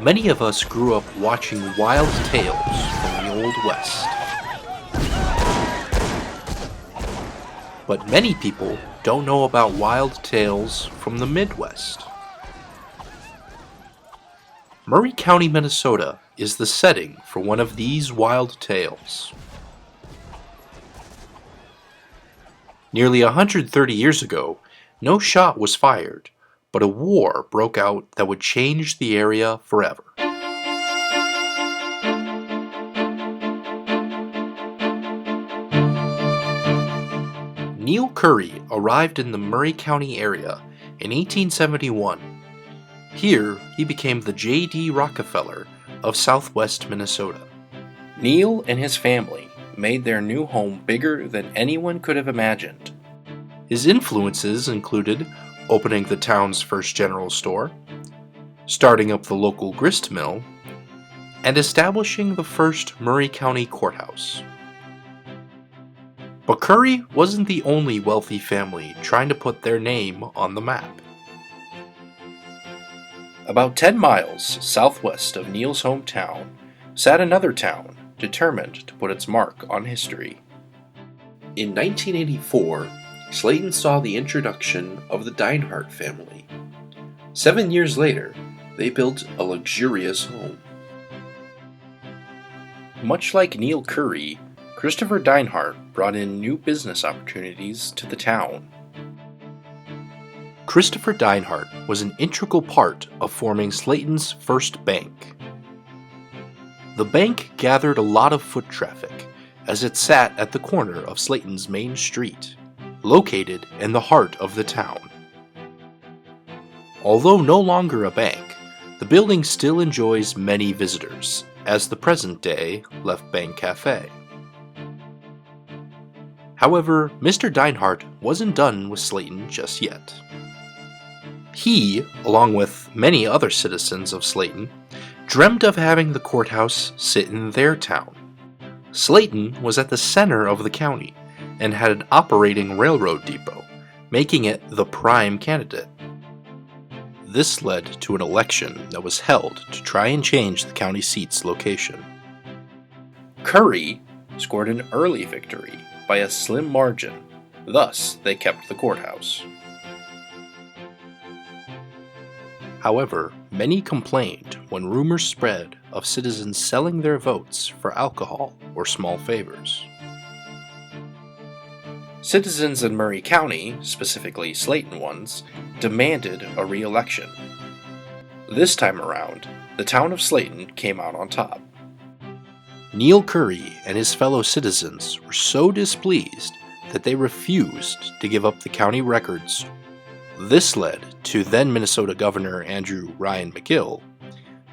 Many of us grew up watching wild tales from the Old West, but many people don't know about wild tales from the Midwest. Murray County, Minnesota is the setting for one of these wild tales. Nearly 130 years ago, no shot was fired, but a war broke out that would change the area forever. Neil Curry arrived in the Murray County area in 1871. Here, he became the J.D. Rockefeller of southwest Minnesota. Neil and his family made their new home bigger than anyone could have imagined. His influences included opening the town's first general store, starting up the local grist mill, and establishing the first Murray County Courthouse. But Curry wasn't the only wealthy family trying to put their name on the map. About 10 miles southwest of Neil's hometown sat another town determined to put its mark on history. In 1984, Slayton saw the introduction of the Dinehart family. 7 years later, they built a luxurious home. Much like Neil Curry, Christopher Dinehart brought in new business opportunities to the town. Christopher Dinehart was an integral part of forming Slayton's first bank. The bank gathered a lot of foot traffic as it sat at the corner of Slayton's main street, located in the heart of the town. Although no longer a bank, the building still enjoys many visitors as the present-day Left Bank Cafe. However, Mr. Dinehart wasn't done with Slayton just yet. He, along with many other citizens of Slayton, dreamt of having the courthouse sit in their town. Slayton was at the center of the county and had an operating railroad depot, making it the prime candidate. This led to an election that was held to try and change the county seat's location. Curry scored an early victory by a slim margin, thus they kept the courthouse. However, many complained when rumors spread of citizens selling their votes for alcohol or small favors. Citizens in Murray County, specifically Slayton ones, demanded a re-election. This time around, the town of Slayton came out on top. Neil Curry and his fellow citizens were so displeased that they refused to give up the county records. This led to then Minnesota Governor Andrew Ryan McGill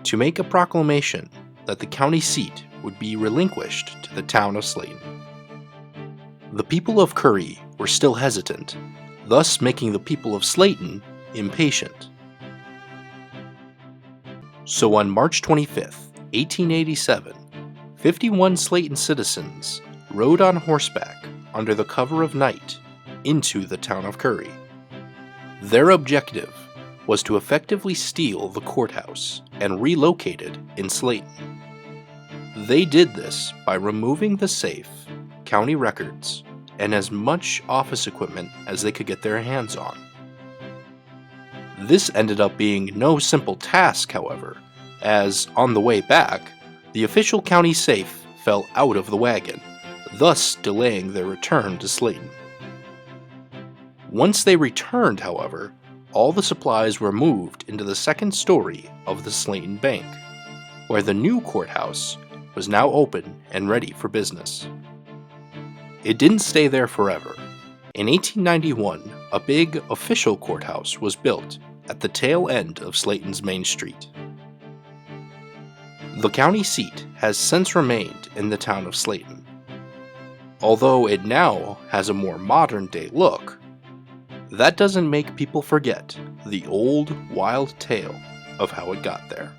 to make a proclamation that the county seat would be relinquished to the town of Slayton. The people of Curry were still hesitant, thus making the people of Slayton impatient. So on March 25, 1887, 51 Slayton citizens rode on horseback under the cover of night into the town of Curry. Their objective was to effectively steal the courthouse and relocate it in Slayton. They did this by removing the safe, county records, and as much office equipment as they could get their hands on. This ended up being no simple task, however, as on the way back, the official county safe fell out of the wagon, thus delaying their return to Slayton. Once they returned, however, all the supplies were moved into the second story of the Slayton Bank, where the new courthouse was now open and ready for business. It didn't stay there forever. In 1891, a big official courthouse was built at the tail end of Slayton's main street. The county seat has since remained in the town of Slayton. Although it now has a more modern-day look, that doesn't make people forget the old wild tale of how it got there.